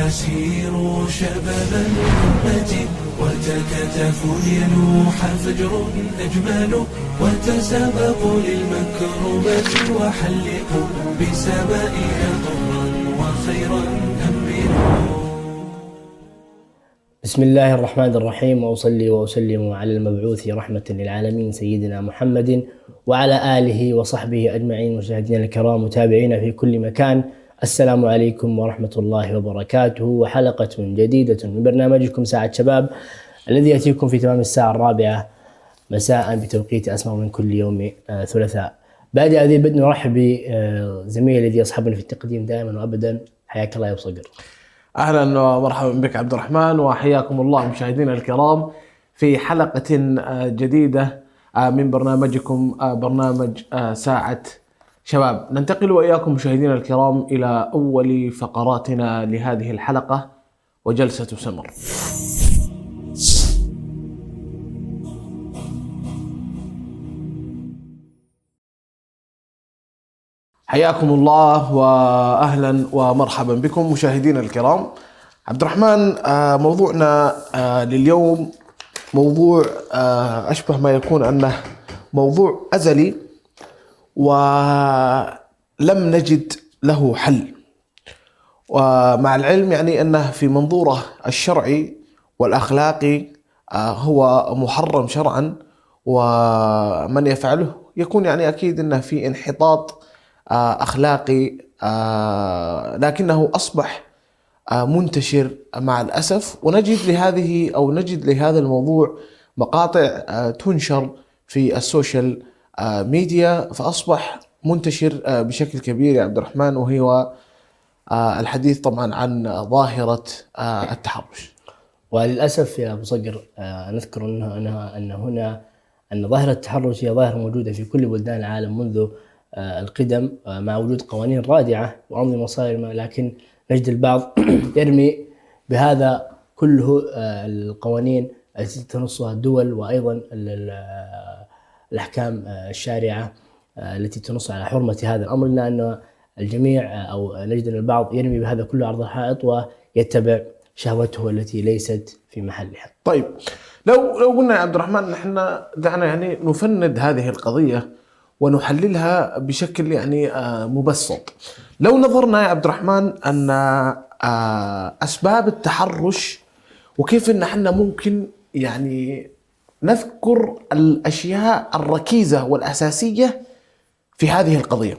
سيروا شباب الأمة وتكاتفوا ليلوح فجر أجمل وتسابقوا للمكرمة وحلقوا بسمائنا طرا وخيرا أمنوا. بسم الله الرحمن الرحيم، وأصلي وأسلم على المبعوث رحمة للعالمين سيدنا محمد وعلى آله وصحبه أجمعين. مشاهدينا الكرام متابعينا في كل مكان، السلام عليكم ورحمة الله وبركاته، وحلقة جديدة من برنامجكم ساعة شباب الذي يأتيكم في تمام الساعة 4 مساء بتوقيت أسمر من كل يوم ثلاثاء. بعد هذه البدء نرحب بزميلي الذي يصحبني في التقديم دائما وأبدا، حياك الله يا أبو صقر. أهلا ومرحبا بك عبد الرحمن، وحياكم الله مشاهدينا الكرام في حلقة جديدة من برنامجكم برنامج ساعة شباب. ننتقل وإياكم مشاهدينا الكرام إلى أول فقراتنا لهذه الحلقة وجلسة سمر. حياكم الله وأهلا ومرحبا بكم مشاهدينا الكرام. عبد الرحمن، موضوعنا لليوم موضوع أشبه ما يكون أنه موضوع أزلي ولم نجد له حل، ومع العلم يعني أنه في منظوره الشرعي والأخلاقي هو محرم شرعا، ومن يفعله يكون يعني أكيد أنه في انحطاط أخلاقي، لكنه أصبح منتشر مع الأسف. ونجد لهذا الموضوع مقاطع تنشر في السوشيال ميديا، فأصبح منتشر بشكل كبير يا عبد الرحمن، وهو الحديث طبعا عن ظاهرة التحرش. وللأسف يا أبو صقر نذكر أن ظاهرة التحرش هي ظاهرة موجودة في كل بلدان العالم منذ القدم، مع وجود قوانين رادعة وأنظمة صارمة، لكن نجد البعض يرمي بهذا كله القوانين التي تنصها الدول، وأيضا الأحكام الشارعة التي تنص على حرمة هذا الأمر، إلا أن الجميع أو نجد أن البعض يرمي بهذا كله عرض الحائط ويتبع شهوته التي ليست في محلها. طيب، لو قلنا يا عبد الرحمن نحن دعنا يعني نفند هذه القضية ونحللها بشكل يعني مبسط. لو نظرنا يا عبد الرحمن أن أسباب التحرش وكيف أن احنا ممكن يعني نذكر الأشياء الركيزة والأساسية في هذه القضية،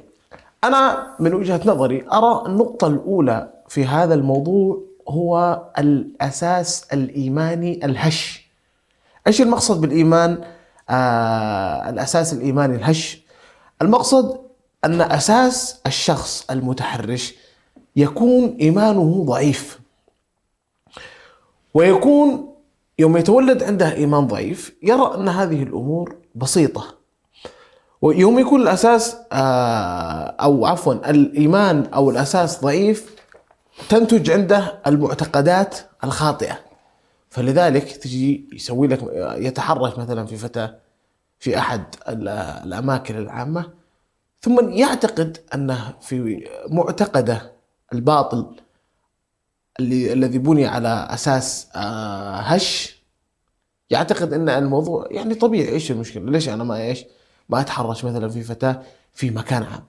أنا من وجهة نظري أرى النقطة الأولى في هذا الموضوع هو الأساس الإيماني الهش. إيش المقصد بالإيمان؟ الأساس الإيماني الهش، المقصد أن أساس الشخص المتحرش يكون إيمانه ضعيف، ويكون يوم يتولد عنده إيمان ضعيف يرى أن هذه الأمور بسيطة، ويوم يكون الأساس الإيمان أو الأساس ضعيف تنتج عنده المعتقدات الخاطئة، فلذلك تجي يسوي لك يتحرش مثلا في فتاة في أحد الأماكن العامة، ثم يعتقد أنه في معتقده الباطل الذي بني على أساس هش، يعتقد أن الموضوع يعني طبيعي. إيش المشكلة؟ ليش أنا ما أتحرش مثلا في فتاة في مكان عام؟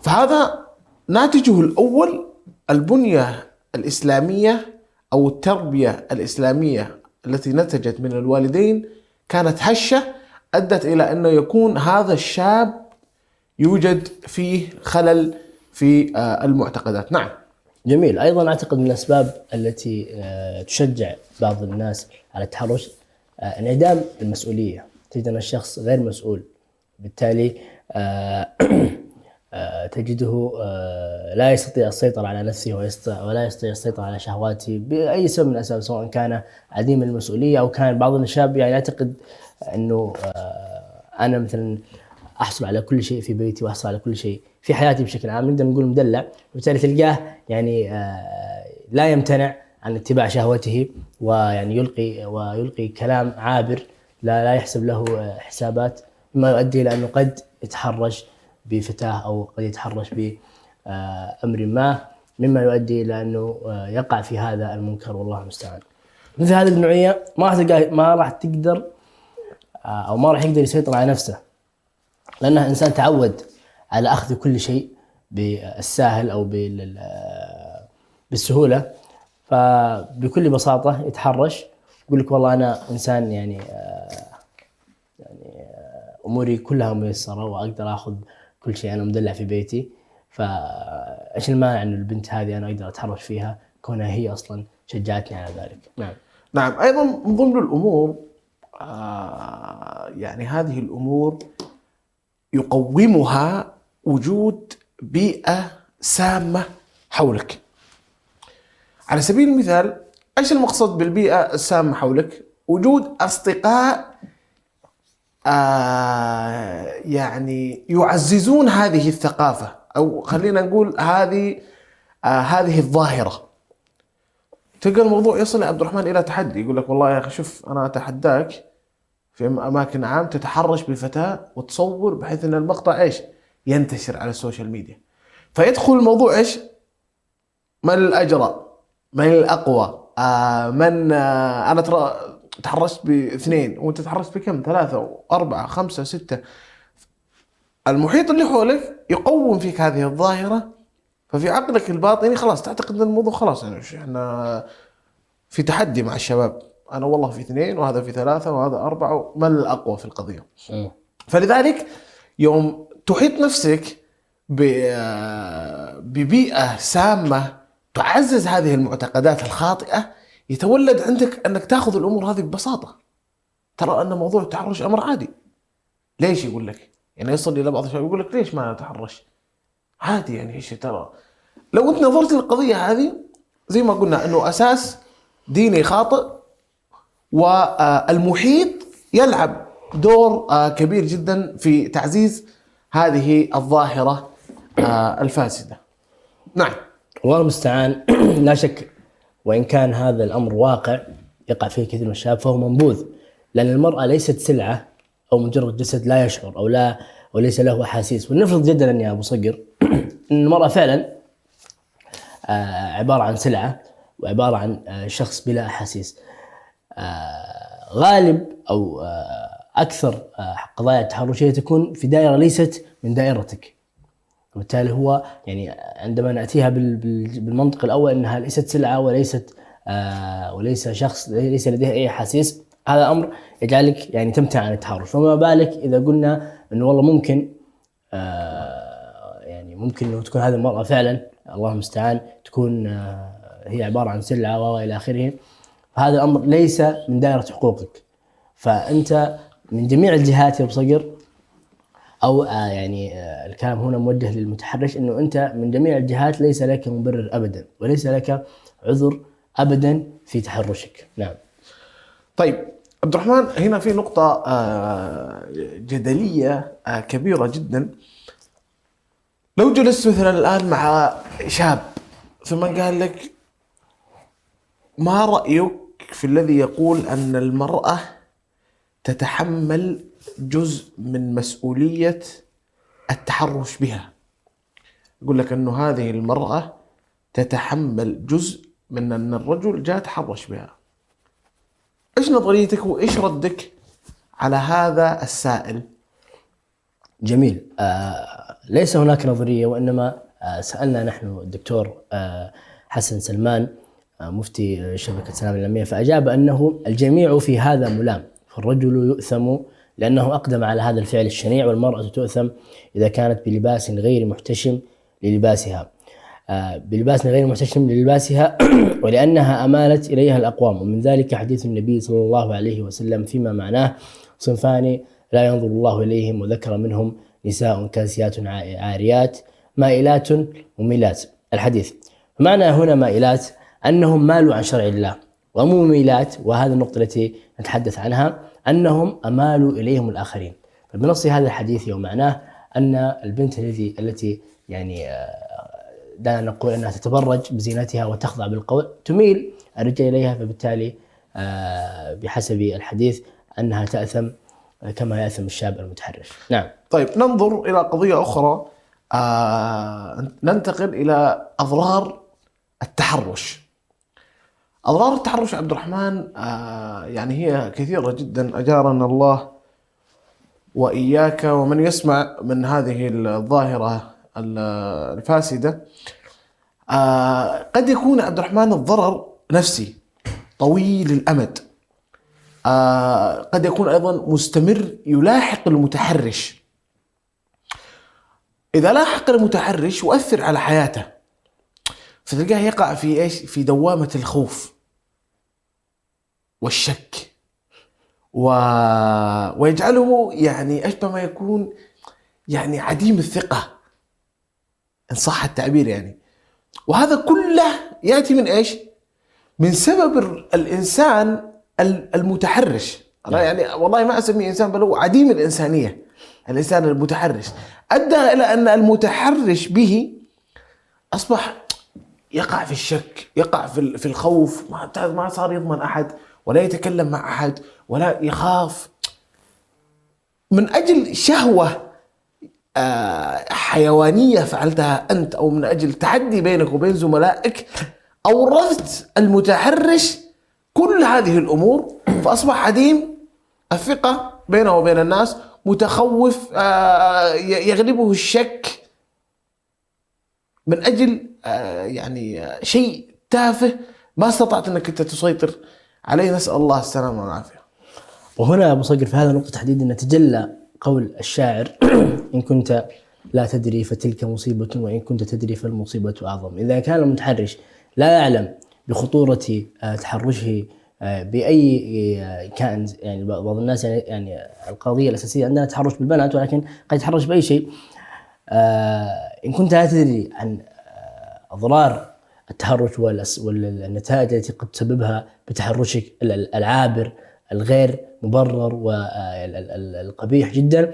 فهذا ناتجه الأول البنية الإسلامية أو التربية الإسلامية التي نتجت من الوالدين كانت هشة، أدت إلى أنه يكون هذا الشاب يوجد فيه خلل في المعتقدات. نعم، جميل. أيضا أعتقد من الأسباب التي تشجع بعض الناس على التحرش انعدام المسؤولية. تجد أن الشخص غير مسؤول، بالتالي تجده لا يستطيع السيطرة على نفسه ولا يستطيع السيطرة على شهواته بأي سبب من الأسباب، سواء كان عديم المسؤولية أو كان بعض الشباب يعني يعتقد أنه أنا مثلا أحصل على كل شيء في بيتي وأحصل على كل شيء في حياتي بشكل عام، نقدر نقول مدلع، وبالتالي تلقاه يعني لا يمتنع عن اتباع شهوته، ويعني يلقي كلام عابر لا يحسب له حسابات، مما يؤدي إلى أنه قد يتحرش بفتاة أو قد يتحرش بأمر ما مما يؤدي إلى أنه يقع في هذا المنكر، والله المستعان. مثل هذه النوعية ما راح تقدر أو ما راح يقدر يسيطر على نفسه، لأنه إنسان تعود على أخذ كل شيء بالساهل أو بالسهولة، فبكل بساطة يتحرش يقول لك والله أنا إنسان يعني أموري كلها ميسرة وأقدر أخذ كل شيء، أنا مدلع في بيتي، فإيش المانع إنه البنت هذه أنا أقدر أتحرش فيها كونها هي أصلا شجعتني على ذلك. نعم. نعم. أيضا من ضمن الأمور يعني هذه الأمور يقومها وجود بيئة سامة حولك. على سبيل المثال، ايش المقصد بالبيئة السامة حولك؟ وجود أصدقاء يعني يعززون هذه الثقافة، أو خلينا نقول هذه الظاهرة. تلقى الموضوع يصل يا عبد الرحمن إلى تحدي، يقول لك والله يا أخي شوف أنا أتحداك في أماكن عام تتحرش بالفتاة وتصور بحيث أن المقطع إيش ينتشر على السوشيال ميديا، فيدخل الموضوع إيش من الأجرأ، من الأقوى، أنا ترى تحرشت ب2 وأنت تحرشت بكم؟ 3 و4 5 6. المحيط اللي حولك يقوم فيك هذه الظاهرة، ففي عقلك الباطني خلاص تعتقد أن الموضوع خلاص يعني إحنا في تحدي مع الشباب، أنا والله في 2 وهذا في 3 وهذا 4، من الأقوى في القضية. فلذلك يوم تحيط نفسك ببيئة سامة تعزز هذه المعتقدات الخاطئة، يتولد عندك أنك تأخذ الأمور هذه ببساطة. ترى أن موضوع التحرش أمر عادي. ليش يقول لك؟ يعني يصل إلى بعض الشباب يقول لك ليش ما نتحرش؟ عادي يعني إيش ترى. لو أنت نظرت للقضية هذه زي ما قلنا أنه أساس ديني خاطئ، والمحيط يلعب دور كبير جدا في تعزيز هذه الظاهرة الفاسدة. نعم. الله المستعان. لا شك وإن كان هذا الأمر واقع يقع فيه كثير من الشباب فهو منبوذ، لأن المرأة ليست سلعة أو مجرد جسد لا يشعر وليس له أحاسيس. ولنفرض جدا أن يا أبو صقر أن المرأة فعلا عبارة عن سلعة وعبارة عن شخص بلا أحاسيس. غالب أو أكثر قضايا التحرشية تكون في دائرة ليست من دائرتك، وبالتالي هو يعني عندما نأتيها بالمنطق الأول أنها ليست سلعة وليس شخص ليس لديه أي أحاسيس، هذا أمر يجعلك يعني تمتنع عن التحرش. فما بالك إذا قلنا أنه والله ممكن يعني ممكن أنه تكون هذه المرأة فعلا الله المستعان تكون هي عبارة عن سلعة وإلى آخره، فهذا الأمر ليس من دائرة حقوقك. فأنت من جميع الجهات يا أبو صقر، أو يعني الكلام هنا موجه للمتحرش، أنه أنت من جميع الجهات ليس لك مبرر أبدا وليس لك عذر أبدا في تحرشك. نعم. طيب عبد الرحمن، هنا في نقطة جدلية كبيرة جدا. لو جلست مثلا الآن مع شاب ثم قال لك ما رأيك في الذي يقول أن المرأة تتحمل جزء من مسؤولية التحرش بها، يقول لك أنه هذه المرأة تتحمل جزء من أن الرجل جاء تحرش بها، إيش نظريتك وإيش ردك على هذا السائل؟ جميل. ليس هناك نظرية، وإنما سألنا نحن الدكتور حسن سلمان مفتي شبكة سلام العالمية، فأجاب أنه الجميع في هذا ملام، فالرجل يؤثم لأنه أقدم على هذا الفعل الشنيع، والمرأة تؤثم إذا كانت بلباس غير محتشم للباسها ولأنها أمالت إليها الأقوام. ومن ذلك حديث النبي صلى الله عليه وسلم فيما معناه: صنفان لا ينظر الله إليهم، وذكر منهم نساء كاسيات عاريات مائلات مميلات. الحديث معنى هنا مائلات أنهم مالوا عن شرع الله، ومميلات، وهذه النقطة التي نتحدث عنها، أنهم أمالوا إليهم الآخرين. فبنص هذا الحديث ومعناه أن البنت التي يعني دعنا نقول أنها تتبرج بزينتها وتخضع بالقول تميل الرجال إليها، فبالتالي بحسب الحديث أنها تأثم كما يأثم الشاب المتحرش. نعم. طيب ننظر إلى قضية أخرى، ننتقل إلى أضرار التحرش. أضرار التحرش عبد الرحمن يعني هي كثيرة جدا، أجارنا الله وإياك ومن يسمع من هذه الظاهرة الفاسدة. قد يكون عبد الرحمن الضرر نفسي طويل الأمد، قد يكون أيضا مستمر يلاحق المتحرش. إذا لاحق المتحرش يؤثر على حياته، فتلقاه يقع في إيش؟ في دوامة الخوف والشك ويجعله يعني أشبه ما يكون يعني عديم الثقة إن صح التعبير يعني. وهذا كله يأتي من إيش؟ من سبب الإنسان المتحرش. أنا يعني والله ما أسميه إنسان بل هو عديم الإنسانية. الإنسان المتحرش أدى إلى أن المتحرش به أصبح يقع في الشك، يقع في الخوف، ما صار يضمن أحد ولا يتكلم مع أحد ولا يخاف من أجل شهوة حيوانية فعلتها أنت، أو من أجل تحدي بينك وبين زملائك أورثت المتحرش كل هذه الأمور، فأصبح عديم الثقة بينه وبين الناس، متخوف، يغلبه الشك من أجل يعني شيء تافه ما استطعت أنك أنت تسيطر عليه. نسأل الله السلامة والعافية. وهنا أبو صقر في هذا النقطة تحديدا نتجلى قول الشاعر إن كنت لا تدري فتلك مصيبة وإن كنت تدري فالمصيبة أعظم. إذا كان المتحرش لا يعلم بخطورة تحرشه بأي كائن، يعني بعض الناس يعني القضية الأساسية عندنا تحرش بالبنات، ولكن قد يتحرش بأي شيء. إن كنت لا تدري عن أضرار التحرش والنتائج التي قد تسببها بتحرشك العابر الغير مبرر والقبيح جدا،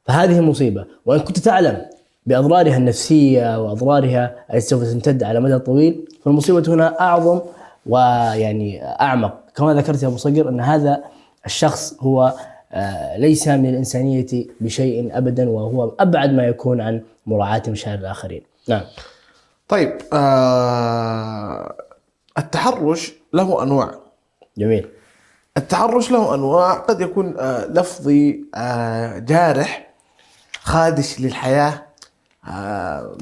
فهذه مصيبة. وإن كنت تعلم بأضرارها النفسية وأضرارها التي سوف تمتد على مدى طويل، فالمصيبة هنا أعظم ويعني أعمق. كما ذكرت يا أبو صقر أن هذا الشخص هو ليس من الإنسانية بشيء أبدا، وهو أبعد ما يكون عن مراعاة مشاعر الآخرين. نعم. طيب، التحرش له أنواع. جميل. التحرش له أنواع، قد يكون لفظي جارح خادش للحياة،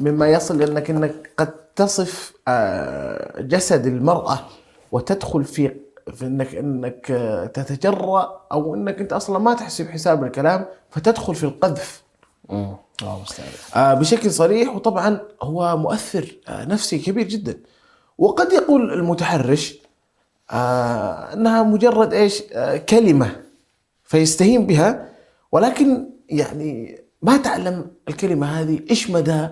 مما يصل إنك قد تصف جسد المرأة وتدخل في إنك تتجرأ، أو إنك أنت أصلا ما تحسب حساب الكلام فتدخل في القذف بشكل صريح. وطبعا هو مؤثر نفسي كبير جدا. وقد يقول المتحرش أنها مجرد إيش؟ كلمة فيستهين بها، ولكن يعني ما تعلم الكلمة هذه إيش مدى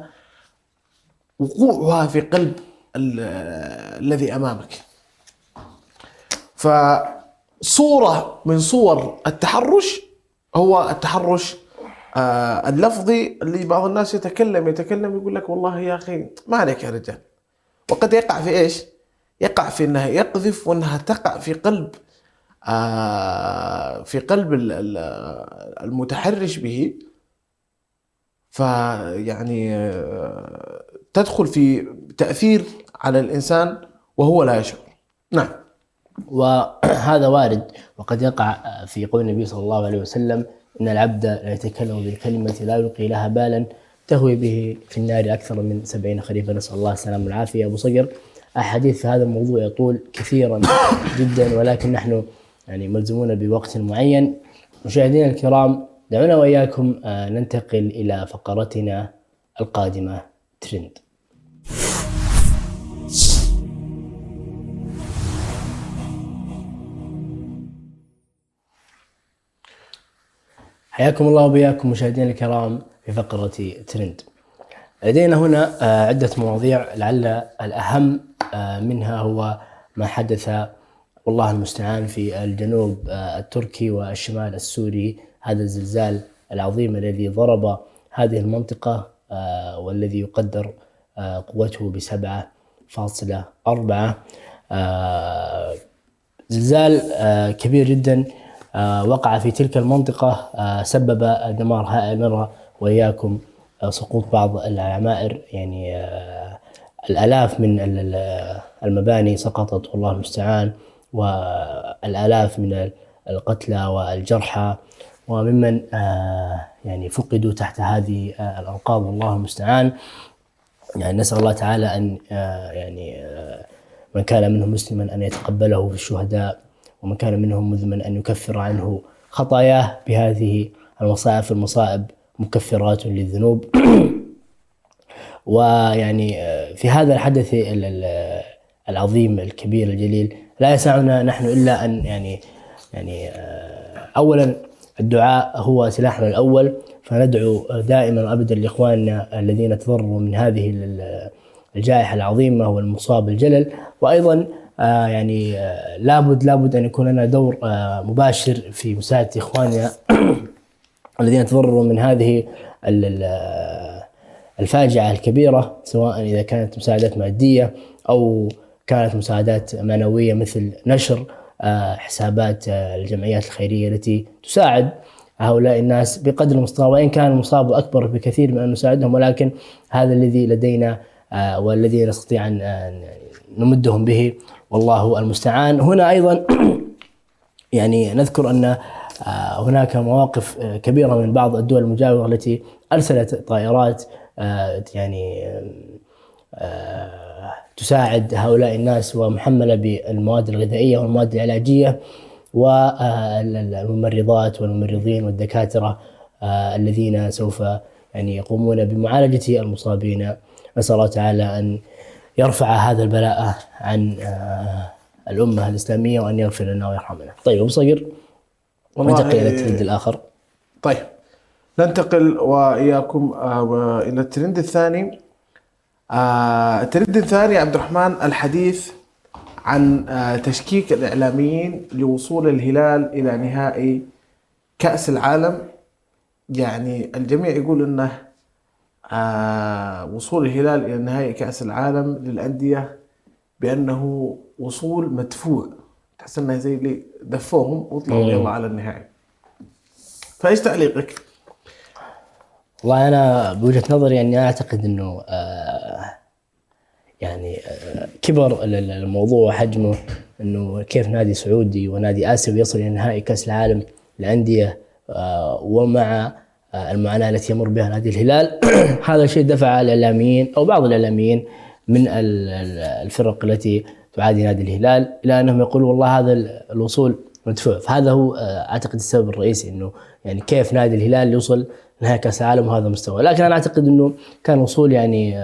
وقوعها في قلب الذي أمامك. فصورة من صور التحرش هو التحرش اللفظي، اللي بعض الناس يتكلم يقول لك والله يا أخي ما عليك يا رجال، وقد يقع في إيش؟ يقع في أنها يقذف، وأنها تقع في قلب المتحرش به، فيعني تدخل في تأثير على الإنسان وهو لا يشعر. نعم. وهذا وارد، وقد يقع في قول النبي صلى الله عليه وسلم إن العبد لا يتكلم بالكلمة لا يلقي لها بالا تهوي به في النار أكثر من 70 خريفا. نسأل الله السلامة والعافية. أبو صقر، الحديث في هذا الموضوع يطول كثيرا جدا، ولكن نحن يعني ملزمون بوقت معين. مشاهدينا الكرام، دعونا وإياكم ننتقل إلى فقرتنا القادمة ترند. حياكم الله وبياكم مشاهدينا الكرام في فقرة ترند. لدينا هنا عدة مواضيع، لعل الأهم منها هو ما حدث والله المستعان في الجنوب التركي والشمال السوري، هذا الزلزال العظيم الذي ضرب هذه المنطقة والذي يقدر قوته ب7.4. زلزال كبير جدا وقع في تلك المنطقة، سبب دمار هائل، نرى وإياكم سقوط بعض العمائر يعني الآلاف من المباني سقطت والله المستعان، والآلاف من القتلى والجرحى وممن يعني فقدوا تحت هذه الأنقاض والله المستعان. يعني نسأل الله تعالى أن يعني من كان منهم مسلما أن يتقبله في الشهداء، ومن كان منهم مذنبا أن يكفر عنه خطاياه بهذه المصائب، المصائب مكفرات للذنوب. ويعني في هذا الحدث العظيم الكبير الجليل لا يسعنا نحن إلا أن يعني أولا الدعاء هو سلاحنا الأول، فندعو دائما وأبدا لإخواننا الذين تضرروا من هذه الجائحة العظيمة والمصاب الجلل. وأيضا يعني لابد أن يكون لنا دور مباشر في مساعدة إخواننا الذين تضرروا من هذه الفاجعة الكبيرة، سواء إذا كانت مساعدات مادية أو كانت مساعدات معنوية مثل نشر حسابات الجمعيات الخيرية التي تساعد هؤلاء الناس بقدر المستطاع، وإن كان المصاب أكبر بكثير من أن نساعدهم، ولكن هذا الذي لدينا والذي نستطيع أن نمدهم به والله المستعان. هنا أيضا يعني نذكر أن هناك مواقف كبيرة من بعض الدول المجاورة التي أرسلت طائرات يعني تساعد هؤلاء الناس ومحملة بالمواد الغذائية والمواد العلاجية والممرضات والممرضين والدكاترة الذين سوف يعني يقومون بمعالجة المصابين. نسأل الله تعالى أن يرفع هذا البلاء عن الأمة الإسلامية وأن يغفر لنا ويرحمنا. طيب أبو صقر، ننتقل إلى الترند الآخر. طيب ننتقل وإياكم إلى الترند الثاني. الترند الثاني عبد الرحمن الحديث عن تشكيك الإعلاميين لوصول الهلال إلى نهائي كأس العالم. يعني الجميع يقول أنه وصول الهلال إلى نهائي كأس العالم للأندية بأنه وصول مدفوع، تحس أنه زي اللي دفوهم وطلعوا يلا على النهائي. فإيش تعليقك؟ والله أنا بوجهة نظري يعني أعتقد أنه يعني كبر الموضوع وحجمه، أنه كيف نادي سعودي ونادي آسيوي يصل إلى نهائي كأس العالم للأندية ومع المعاناة التي يمر بها نادي الهلال. هذا الشيء دفع الإعلاميين أو بعض الإعلاميين من الفرق التي تعادي نادي الهلال إلى أنهم يقولوا والله هذا الوصول مدفوع. فهذا هو أعتقد السبب الرئيسي، أنه يعني كيف نادي الهلال يوصل نهائي كأس العالم وهذا مستوى. لكن أنا أعتقد أنه كان وصول يعني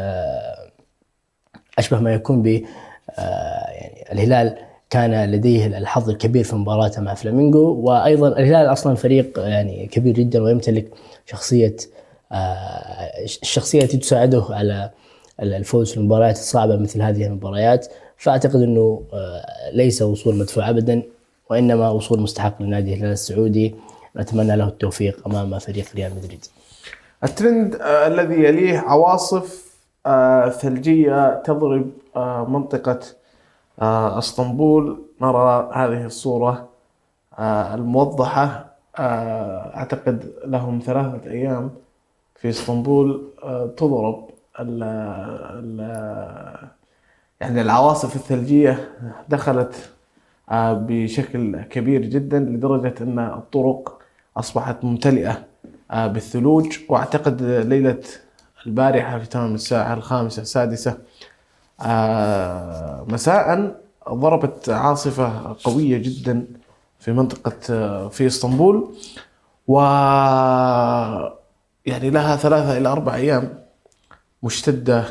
أشبه ما يكون ب يعني الهلال كان لديه الحظ الكبير في مباراته مع فلامينغو، وأيضا الهلال أصلا فريق يعني كبير جدا ويمتلك الشخصية التي تساعده على الفوز في المباريات الصعبة مثل هذه المباريات. فأعتقد أنه ليس وصول مدفوع أبدا، وإنما وصول مستحق لنادي الهلال السعودي، نتمنى له التوفيق أمام فريق ريال مدريد. الترند الذي يليه عواصف ثلجية تضرب منطقة اسطنبول. نرى هذه الصورة الموضحة. أعتقد لهم 3 أيام في اسطنبول تضرب يعني العواصف الثلجية دخلت بشكل كبير جدا، لدرجة أن الطرق أصبحت ممتلئة بالثلوج. وأعتقد ليلة البارحة في تمام الساعة 5 6 مساء ضربت عاصفة قوية جدا في منطقة في اسطنبول، و يعني لها 3 إلى 4 أيام مشتدة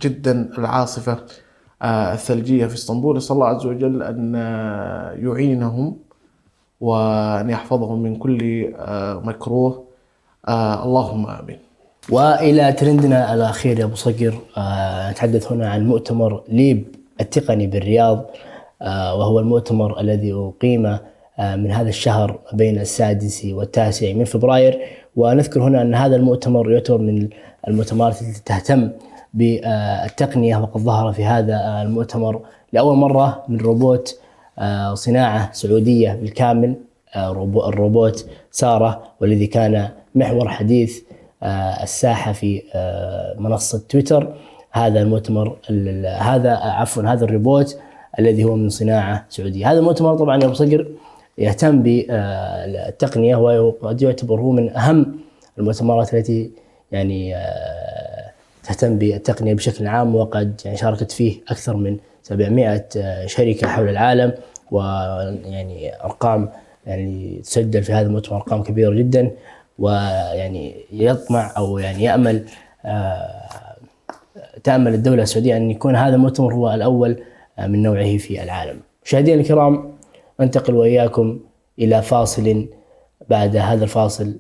جدا العاصفة الثلجية في اسطنبول. نسأل الله عز وجل أن يعينهم وأن يحفظهم من كل مكروه، اللهم آمين. وإلى ترندنا الأخير يا أبو صقر، نتحدث هنا عن مؤتمر ليب التقني بالرياض، وهو المؤتمر الذي أقيم من هذا الشهر بين 6 و9 من فبراير. ونذكر هنا أن هذا المؤتمر يعتبر من المؤتمرات التي تهتم بالتقنية، وقد ظهر في هذا المؤتمر لأول مرة من روبوت صناعة سعودية بالكامل، الروبوت سارة، والذي كان محور حديث الساحة في منصة تويتر. هذا المؤتمر هذا الريبوت الذي هو من صناعة سعودية. هذا المؤتمر طبعا يا أبو صقر يهتم بالتقنية، وقد يعتبر هو من أهم المؤتمرات التي يعني تهتم بالتقنية بشكل عام، وقد يعني شاركت فيه أكثر من 700 شركة حول العالم، ويعني أرقام يعني تسجل في هذا المؤتمر أرقام كبيرة جدا. ويعني يطمع أو يعني تأمل الدولة السعودية أن يكون هذا المؤتمر هو الأول من نوعه في العالم. مشاهدينا الكرام، ننتقل وإياكم إلى فاصل. بعد هذا الفاصل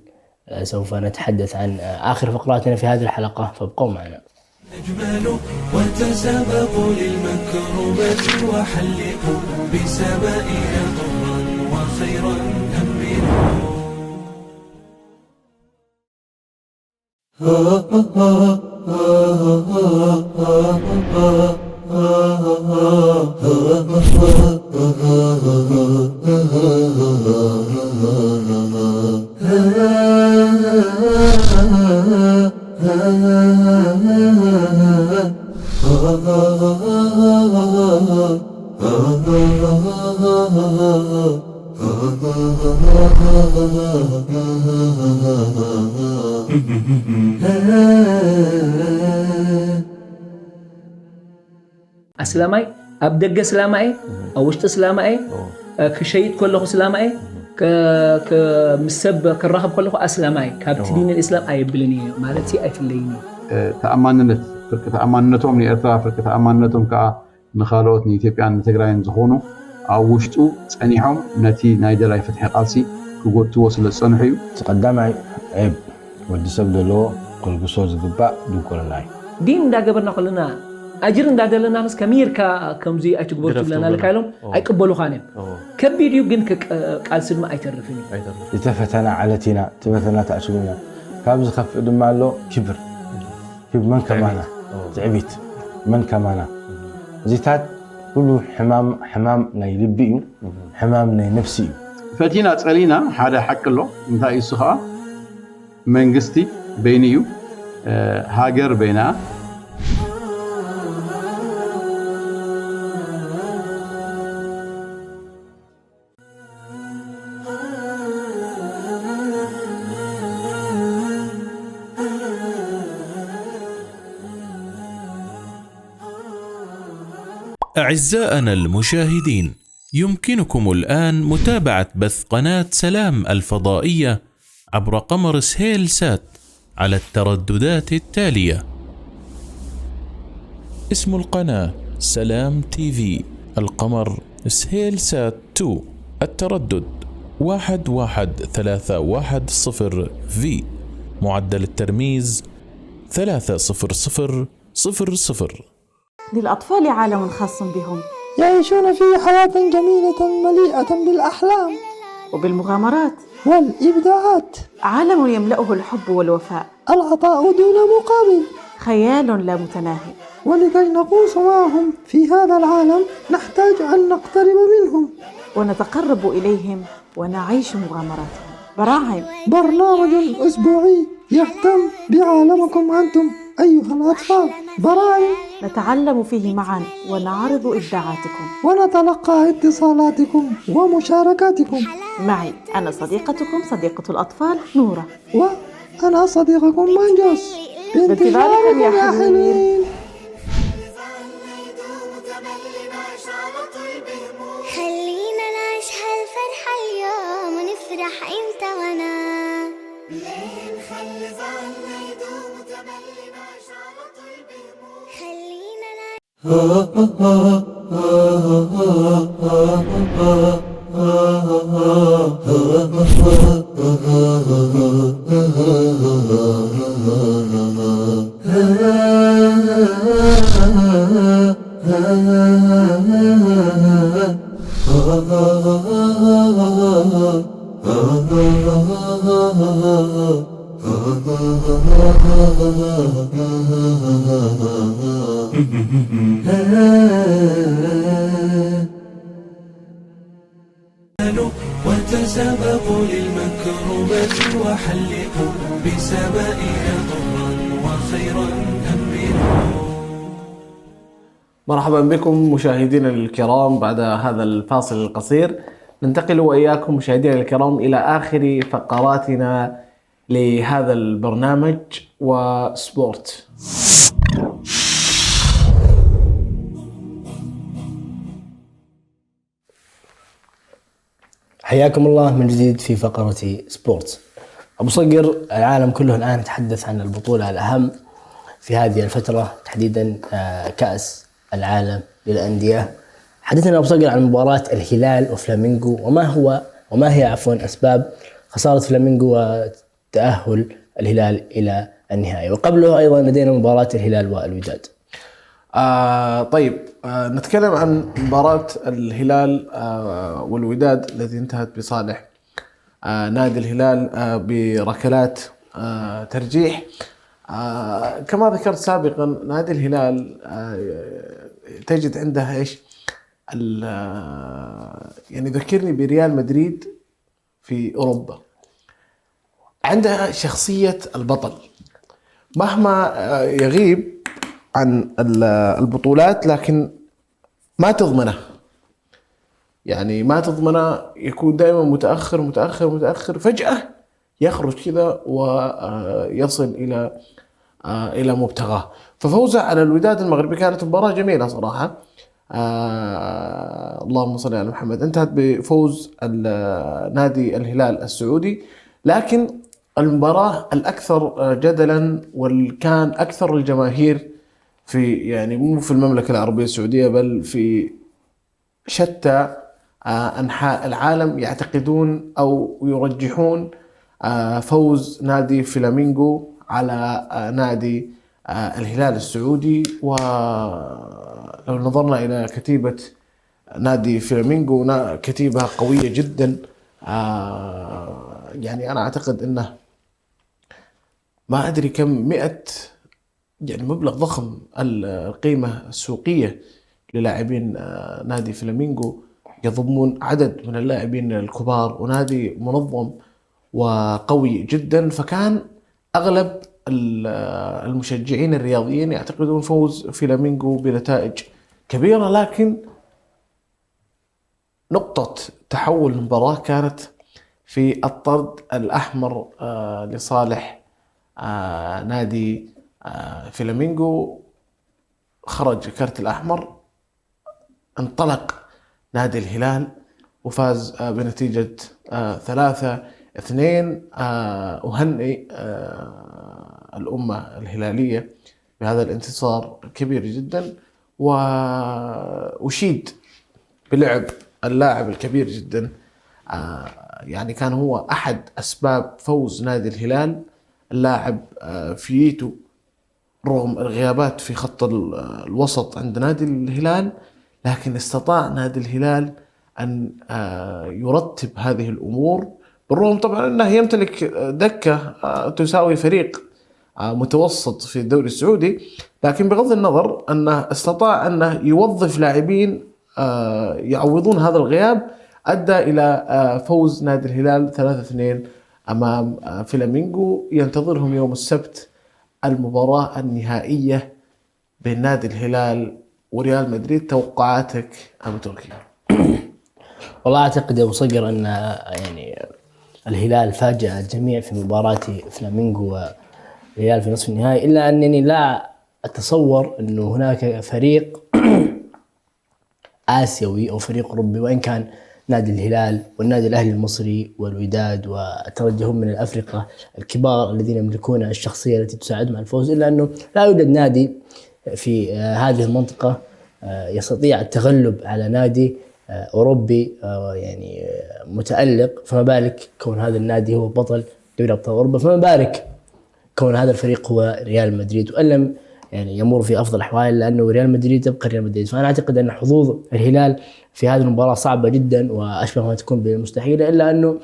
سوف نتحدث عن آخر فقراتنا في هذه الحلقة، فابقوا معنا. أجمل وتسابقوا للمكرمة وحلقوا بسمائنا طرا وخيرا أمنوا. أسلامي أبدأ سلامي أو وشت سلامي كشيء كله سلامي كمسب كالرهب كله أسلامي كابتدين الإسلام أي بلني مالتي أي فليني تأماننت فرقة أماننتهم لإرتاع فرقة أماننتهم كنخالوت نيتيبيان نتقراين زخونو أو وشتو تسأنيهم نتي نايدر أي فتح قاسي كقول توصل الصنحيو تقدم عيب ودي سبدلو كل قصوص قباء دو كل لاي دين دا قبرنا كلنا أجرن دا دلنا ناس كمير كمزي أي تقبل لنا لكايلهم أي قبلوا خانم كبيريو جنك قال سلمى أي تعرفيني يتفتنا علتنا تفتنا تعشقنا كابز خف دمالو كبر من كمانا تعبيت من كمانا زيتات كله حمام ناي لبيو حمام ناي نفسي فتينا تسألينا هذا حق له انتا يسخا منغستي بينيو هاجر بينا أعزائنا المشاهدين، يمكنكم الآن متابعة بث قناة سلام الفضائية عبر قمر سهيل سات على الترددات التالية: اسم القناة سلام تي في، القمر سهيل سات 2، التردد 11310 في، معدل الترميز 30000. للأطفال عالم خاص بهم يعيشون فيه حياة جميلة مليئة بالأحلام وبالمغامرات والإبداعات، عالم يملأه الحب والوفاء، العطاء دون مقابل، خيال لا متناهي. ولكي نغوص معهم في هذا العالم نحتاج أن نقترب منهم ونتقرب إليهم ونعيش مغامراتهم. براعم، برنامج أسبوعي يهتم بعالمكم أنتم أيها الأطفال. براعم، نتعلم فيه معا ونعرض إبداعاتكم ونتلقى اتصالاتكم ومشاركاتكم. معي أنا صديقتكم صديقة الأطفال نورة، وأنا صديقكم منجوس. بانتظاركم يا حلوين. خلينا نعيش هالفرحة اليوم ونفرح انت وانا، ليه نخلف عنا يدوم وتملي نعيش على طول بهموم. خلينا وتسابقوا للمكرمة وحلقوا بسمائنا طرا وخيرا أمنوا. مرحبا بكم مشاهدينا الكرام. بعد هذا الفاصل القصير ننتقل وإياكم مشاهدينا الكرام إلى آخر فقراتنا لهذا البرنامج وسبورت. حياكم الله من جديد في فقرة سبورت. أبو صقر، العالم كله الآن يتحدث عن البطولة الأهم في هذه الفترة، تحديدا كأس العالم للأندية. حدثنا أبو صقر عن مباراة الهلال وفلامينغو، وما هي أسباب خسارة فلامينغو وتأهل الهلال إلى النهائي، وقبله أيضا لدينا مباراة الهلال والوداد. طيب، نتكلم عن مباراة الهلال والوداد التي انتهت بصالح نادي الهلال بركلات ترجيح. كما ذكرت سابقا، نادي الهلال تجد عنده ايش يعني ذكرني بريال مدريد في اوروبا. عنده شخصية البطل مهما يغيب عن البطولات، لكن ما تضمنه، يعني ما تضمنه، يكون دائما متأخر متأخر متأخر، فجأة يخرج كذا ويصل إلى مبتغاه. ففوزه على الوداد المغربي كانت مباراة جميلة صراحة. اللهم صل على محمد. انتهت بفوز نادي الهلال السعودي، لكن المباراة الأكثر جدلا والكان أكثر الجماهير في، يعني مو في المملكة العربية السعودية بل في شتى أنحاء العالم، يعتقدون أو يرجحون فوز نادي فلامينغو على نادي الهلال السعودي. ولو نظرنا إلى كتيبة نادي فلامينغو، كتيبة قوية جدا. يعني أنا أعتقد أنه ما أدري كم 100، يعني مبلغ ضخم القيمة السوقية للاعبين نادي فلامينغو، يضمون عدد من اللاعبين الكبار، ونادي منظم وقوي جدا. فكان أغلب المشجعين الرياضيين يعتقدون فوز فلامينغو بنتائج كبيرة، لكن نقطة تحول المباراة كانت في الطرد الأحمر لصالح نادي فلامينغو. خرج كرت الأحمر، انطلق نادي الهلال وفاز بنتيجة 3-2. أهنئ الأمة الهلالية بهذا الانتصار الكبير جدا، وأشيد بلعب اللاعب الكبير جدا. يعني كان هو أحد أسباب فوز نادي الهلال، اللاعب فييتو، رغم الغيابات في خط الوسط عند نادي الهلال، لكن استطاع نادي الهلال أن يرتب هذه الأمور، بالرغم طبعا أنه يمتلك دكة تساوي فريق متوسط في الدوري السعودي، لكن بغض النظر أنه استطاع أنه يوظف لاعبين يعوضون هذا الغياب، أدى إلى فوز نادي الهلال 3-2 أمام فلامينغو. ينتظرهم يوم السبت المباراة النهائية بين نادي الهلال وريال مدريد. توقعاتك أبو تركي؟ والله أعتقد يا أبو صقر أن يعني الهلال فاجأ الجميع في مباراة فلامينغو وريال في نصف النهائي، إلا أنني لا أتصور أنه هناك فريق آسيوي أو فريق أوروبي، وإن كان نادي الهلال والنادي الأهلي المصري والوداد والترجي هم من الأفرقة الكبار الذين يملكون الشخصية التي تساعدهم على الفوز، إلا أنه لا يوجد نادي في هذه المنطقة يستطيع التغلب على نادي أوروبي يعني متألق، فما بالك كون هذا النادي هو بطل دوري أبطال أوروبا، فما بالك كون هذا الفريق هو ريال مدريد، وإن لم يعني يمر في أفضل الأحوال، لأنه ريال مدريد يبقى ريال مدريد. فأنا أعتقد أن حظوظ الهلال في هذه المباراة صعبة جدا وأشبه ما تكون بالمستحيلة، إلا أنه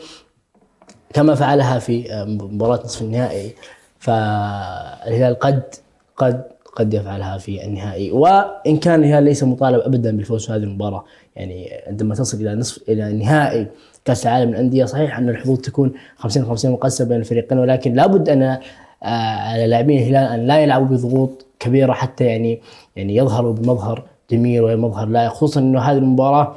كما فعلها في مباراة نصف النهائي، فالهلال قد يفعلها في النهائي. وإن كان الهلال ليس مطالب أبدا بالفوز في هذه المباراة، يعني عندما تصل إلى نهائي كأس العالم للأندية، صحيح أن الحظوظ تكون 50-50 مقسمة بين الفريقين، ولكن لابد أن على لاعبين الهلال أن لا يلعبوا بضغوط كبيرة حتى يعني يظهروا بمظهر جميل ومظهر لائق، خصوصا انه هذه المباراة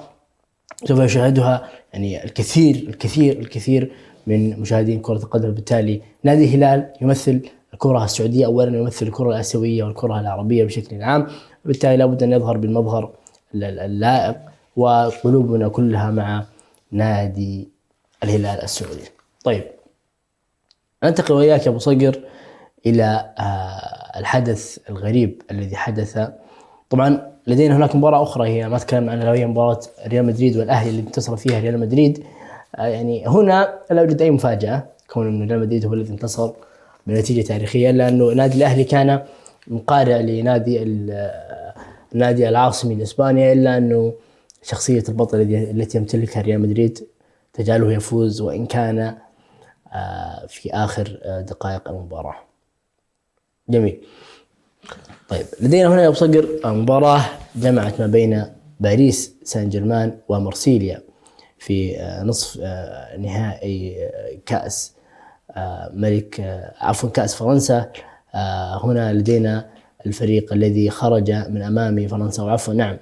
سوف يشاهدها يعني الكثير من مشاهدين كرة القدم. بالتالي نادي الهلال يمثل الكرة السعودية أولا، يمثل الكرة الآسيوية والكرة العربية بشكل عام، وبالتالي لابد أن يظهر بالمظهر اللائق، وقلوبنا كلها مع نادي الهلال السعودي. طيب ننتقل وإياك يا أبو صقر إلى الحدث الغريب الذي حدث. طبعا لدينا هناك مباراة أخرى هي ما تكلمنا عنها، وهي مباراة ريال مدريد والأهلي اللي انتصر فيها ريال مدريد. يعني هنا لا يوجد أي مفاجأة كون أن ريال مدريد هو الذي انتصر بنتيجة تاريخية، لأنه نادي الأهلي كان مقارع لنادي النادي العاصمي لإسبانيا، إلا أنه شخصية البطل التي يمتلكها ريال مدريد تجعله يفوز وإن كان في آخر دقائق المباراة. جميل. طيب لدينا هنا يا أبو صقر مباراة جمعت ما بين باريس سان جيرمان ومارسيليا في نصف نهائي كأس كأس فرنسا. هنا لدينا الفريق الذي خرج من أمام فرنسا، وعفوا نعم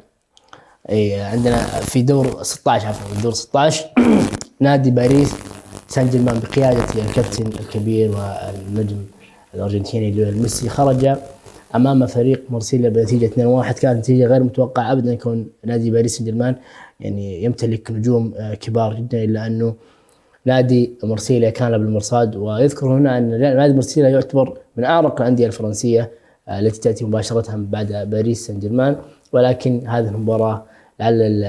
عندنا في دور 16 نادي باريس سان جيرمان بقيادة الكابتن الكبير والنجم الأرجنتيني ليونيل ميسي خرج أمام فريق مارسيليا بنتيجة 2-1. كانت نتيجة غير متوقعة أبدا، كون نادي باريس سان جيرمان يعني يمتلك نجوم كبار جدا، إلا أنه نادي مارسيليا كان بالمرصاد. ويذكر هنا أن نادي مارسيليا يعتبر من أعرق الأندية الفرنسية التي تأتي مباشرة بعد باريس سان جيرمان، ولكن هذه المباراة لعل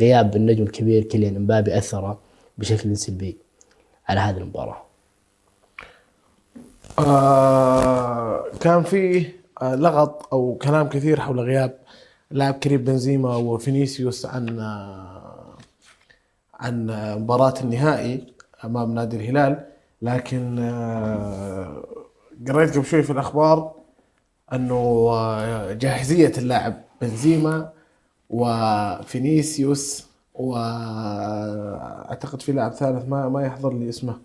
غياب النجم الكبير كيليان امبابي أثر بشكل سلبي على هذه المباراة. كان فيه لغط أو كلام كثير حول غياب لاعب كريم بنزيما وفينيسيوس عن مباراة النهائي أمام نادي الهلال، لكن قريت قبل شوي في الأخبار أنه جاهزية اللاعب بنزيما وفينيسيوس وأعتقد في لاعب ثالث ما يحضر لي اسمه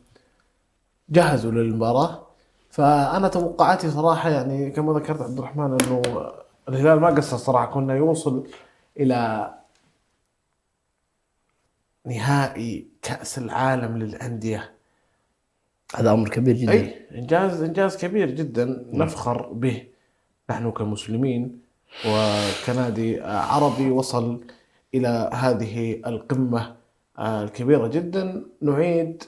جهزوا للمباراة. فأنا توقعاتي صراحة يعني كما ذكرت عبد الرحمن أنه الهلال ما قصر صراحة، كنا يوصل إلى نهائي كأس العالم للأندية. هذا أمر كبير جدا، أي إنجاز كبير جدا نفخر به نحن كمسلمين وكنادي عربي وصل إلى هذه القمة الكبيرة جدا. نعيد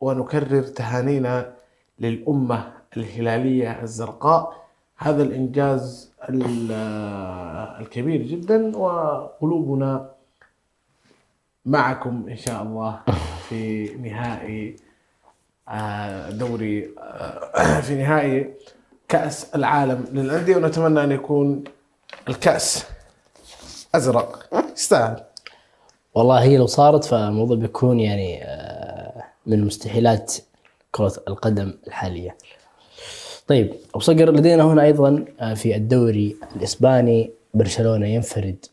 ونكرر تهانينا للأمة الهلالية الزرقاء، هذا الإنجاز الكبير جدا، وقلوبنا معكم إن شاء الله في نهائي دوري في نهائي كأس العالم للأندية، ونتمنى أن يكون الكأس أزرق يستاهل. والله هي لو صارت فالموضوع بيكون يعني من مستحيلات كرة القدم الحالية. طيب أبو صقر لدينا هنا أيضا في الدوري الإسباني برشلونة ينفرد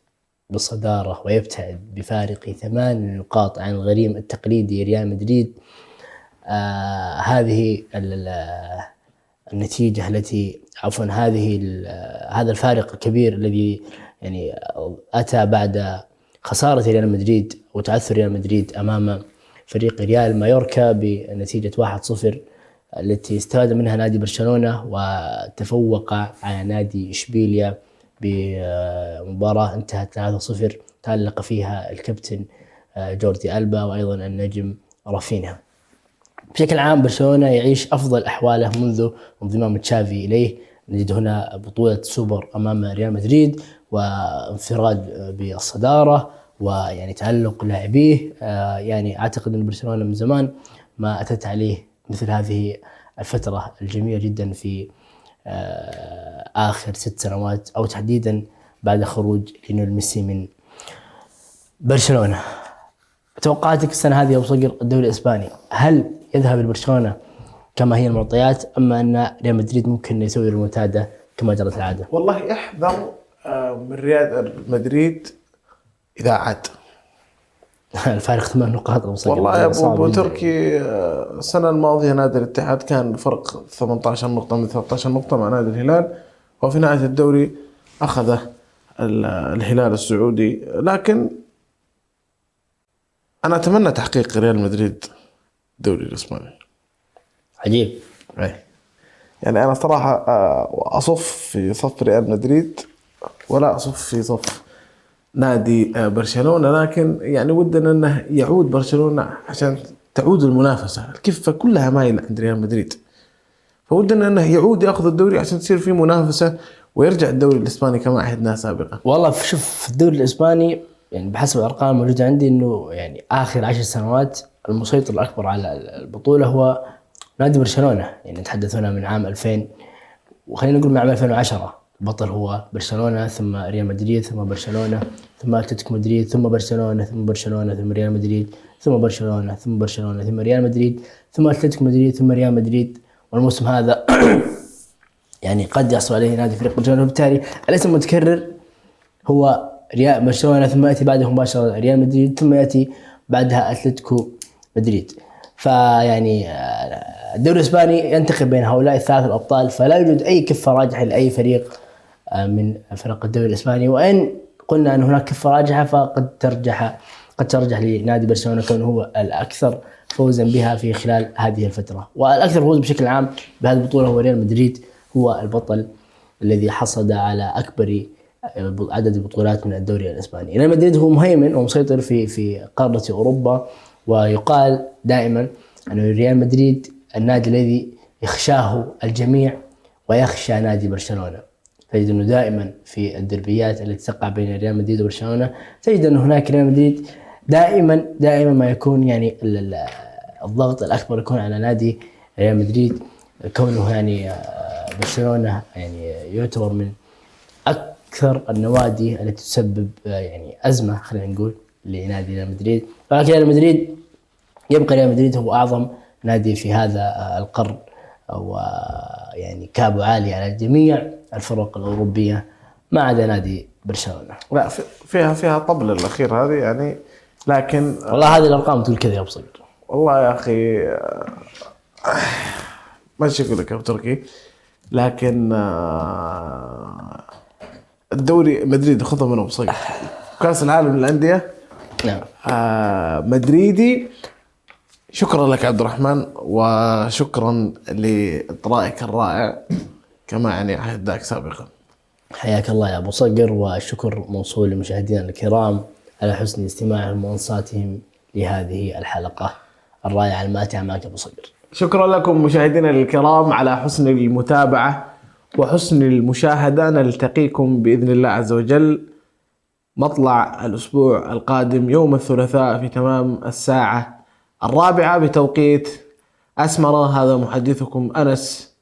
بالصدارة ويبتعد بفارق 8 نقاط عن الغريم التقليدي ريال مدريد. هذه النتيجة التي هذا الفارق الكبير الذي يعني أتى بعد خسارة ريال مدريد وتعثر ريال مدريد أمام فريق ريال مايوركا بنتيجة 1-0 التي استفاد منها نادي برشلونة، وتفوق على نادي إشبيليا بمباراة انتهت 3-0 تألق فيها الكابتن جوردي ألبا وأيضا النجم رافينها. بشكل عام برشلونة يعيش أفضل أحواله منذ انضمام تشافي إليه. نجد هنا بطولة سوبر أمام ريال مدريد وانفراد بالصدارة ويعني تألق لاعبيه. يعني أعتقد أن برشلونة من زمان ما أتت عليه مثل هذه الفترة الجميلة جدا في آخر 6 سنوات، أو تحديدا بعد خروج ليونيل ميسي من برشلونة. توقعاتك السنة هذه يا أبو صقر الدوري الإسباني، هل يذهب لبرشلونة كما هي المعطيات، أما أن ريال مدريد ممكن يسوي المنتدى كما جرت العادة؟ والله احذر من ريال مدريد إذا عاد. الفارق 8 نقاط أبو صقر. والله يا أبو تركي السنة الماضية نادي الاتحاد كان فرق 18 نقطة من 13 نقطة مع نادي الهلال، وفي نهاية الدوري أخذ الهلال السعودي، لكن أنا أتمنى تحقيق ريال مدريد الدوري الإسباني. عجيب. يعني أنا صراحة أصف في صف ريال مدريد ولا أصف في صف نادي برشلونة، لكن يعني ودنا أنه يعود برشلونة عشان تعود المنافسة. الكفة كلها مايلة عند ريال مدريد، فودنا أنه يعود يأخذ الدوري عشان تصير فيه منافسة ويرجع الدوري الإسباني كما عهدناه سابقا. والله شوف، في الدوري الإسباني يعني بحسب الأرقام الموجودة عندي إنه يعني آخر 10 سنوات المسيطر الأكبر على البطولة هو نادي برشلونة. يعني نتحدث هنا من عام 2000، وخلينا نقول من عام 2010 البطل هو برشلونة، ثم ريال مدريد، ثم برشلونة، ثم أتلتيكو مدريد، ثم برشلونة، ثم برشلونة، ثم ريال مدريد، ثم برشلونة، ثم برشلونة، ثم ريال مدريد، ثم أتلتيكو مدريد، ثم ريال مدريد. والموسم هذا يعني قد يحصل عليه نادي فريق برشلونة، وبالتالي الاسم المتكرر هو ريال برشلونة، ثم يأتي بعده مباشرة ريال مدريد، ثم يأتي بعدها أتلتيكو مدريد. فيعني الدوري الإسباني ينتخب بين هؤلاء الثلاث الأبطال، فلا يوجد أي كفة راجحة لأي فريق من فرق الدوري الإسباني. وإن قلنا أن هناك كفة راجحة فقد ترجح لنادي برشلونة كونه هو الأكثر فوزا بها في خلال هذه الفترة، والأكثر فوز بشكل عام بهذه البطولة هو ريال مدريد، هو البطل الذي حصد على أكبر عدد البطولات من الدوري الإسباني. ريال مدريد هو مهيمن ومسيطر في قارة أوروبا، ويقال دائما أن ريال مدريد النادي الذي يخشاه الجميع ويخشى نادي برشلونة. تجد أنه دائما في الدربيات التي تقع بين ريال مدريد وبرشلونة تجد أن هناك ريال مدريد دائما ما يكون يعني الضغط الأكبر يكون على نادي ريال مدريد، كونه يعني برشلونة يعني يعتبر من أكثر النوادي التي تسبب يعني أزمة خلينا نقول لنادي ريال مدريد. ولكن ريال مدريد يبقى ريال مدريد هو أعظم نادي في هذا القرن، ويعني كابو عالي على جميع الفرق الأوروبية ما عدا نادي برشلونة. لا فيها طبل الأخير هذه يعني، لكن والله هذه الأرقام تقول كذا يا أبو صقر. والله يا أخي ما أقول لك يا أبو تركي، لكن الدوري مدريد خذه من أبو صقر. كأس العالم للأندية نعم مدريدي. شكرا لك عبد الرحمن، وشكرا لإطرائك الرائع كما يعني عهدناك سابقا. حياك الله يا أبو صقر، والشكر موصول لمشاهدينا الكرام على حسن استماعهم وانصاتهم لهذه الحلقة الرائعة الماتعة معك أبو صقر. شكرا لكم مشاهدينا الكرام على حسن المتابعة وحسن المشاهدة. نلتقيكم بإذن الله عز وجل مطلع الأسبوع القادم يوم الثلاثاء في تمام 4:00 بتوقيت أسمرة. هذا محدثكم أنس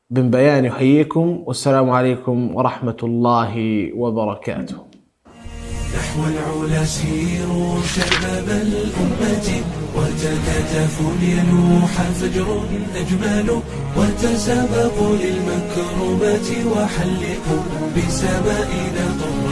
بن بيان يحييكم، والسلام عليكم ورحمة الله وبركاته. نحو العلا سيروا شباب الأمة، وتكاتفوا ليلوح فجر أجمل، وتسابقوا للمكرمات وحلقوا بسمائنا طرا.